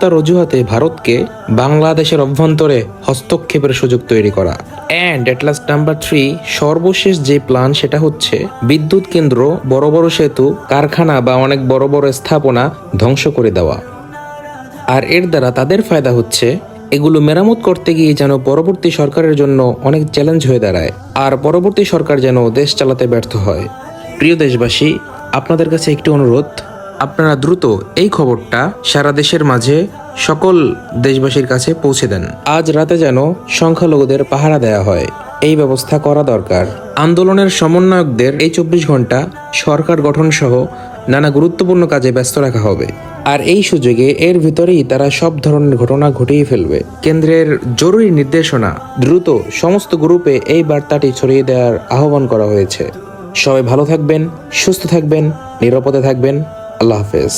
তার অজুহাতে ভারতকে বাংলাদেশের অভ্যন্তরে হস্তক্ষেপের সুযোগ তৈরি করা। অ্যান্ড এট লাস্ট নাম্বার 3, সর্বশেষ যে প্ল্যান সেটা হচ্ছে বিদ্যুৎ কেন্দ্র, বড় বড় সেতু, কারখানা বা অনেক বড় বড় স্থাপনা ধ্বংস করে দেওয়া। আর এর দ্বারা তাদের ফায়দা হচ্ছে এগুলো মেরামত করতে গিয়ে যেন পরবর্তী সরকারের জন্য অনেক চ্যালেঞ্জ হয়ে দাঁড়ায়, আর পরবর্তী সরকার যেন দেশ চালাতে ব্যর্থ হয়। প্রিয় দেশবাসী, আপনাদের কাছে একটি অনুরোধ, আপনারা দ্রুত এই খবরটা সারা দেশের মাঝে সকল দেশবাসীর কাছে পৌঁছে দেন। আজ রাতে যেন সংখ্যালঘুদের পাহারা দেয়া হয়, এই ব্যবস্থা করা দরকার। আন্দোলনের সমন্বয়কদের এই 24 ঘন্টা সরকার গঠন সহ নানা গুরুত্বপূর্ণ কাজে ব্যস্ত রাখা হবে, আর এই সুযোগে এর ভিতরেই তারা সব ধরনের ঘটনা ঘটিয়ে ফেলবে। কেন্দ্রের জরুরি নির্দেশনা, দ্রুত সমস্ত গ্রুপে এই বার্তাটি ছড়িয়ে দেওয়ার আহ্বান করা হয়েছে। সবাই ভালো থাকবেন, সুস্থ থাকবেন, নিরাপদে থাকবেন। আল্লাহ হাফেজ।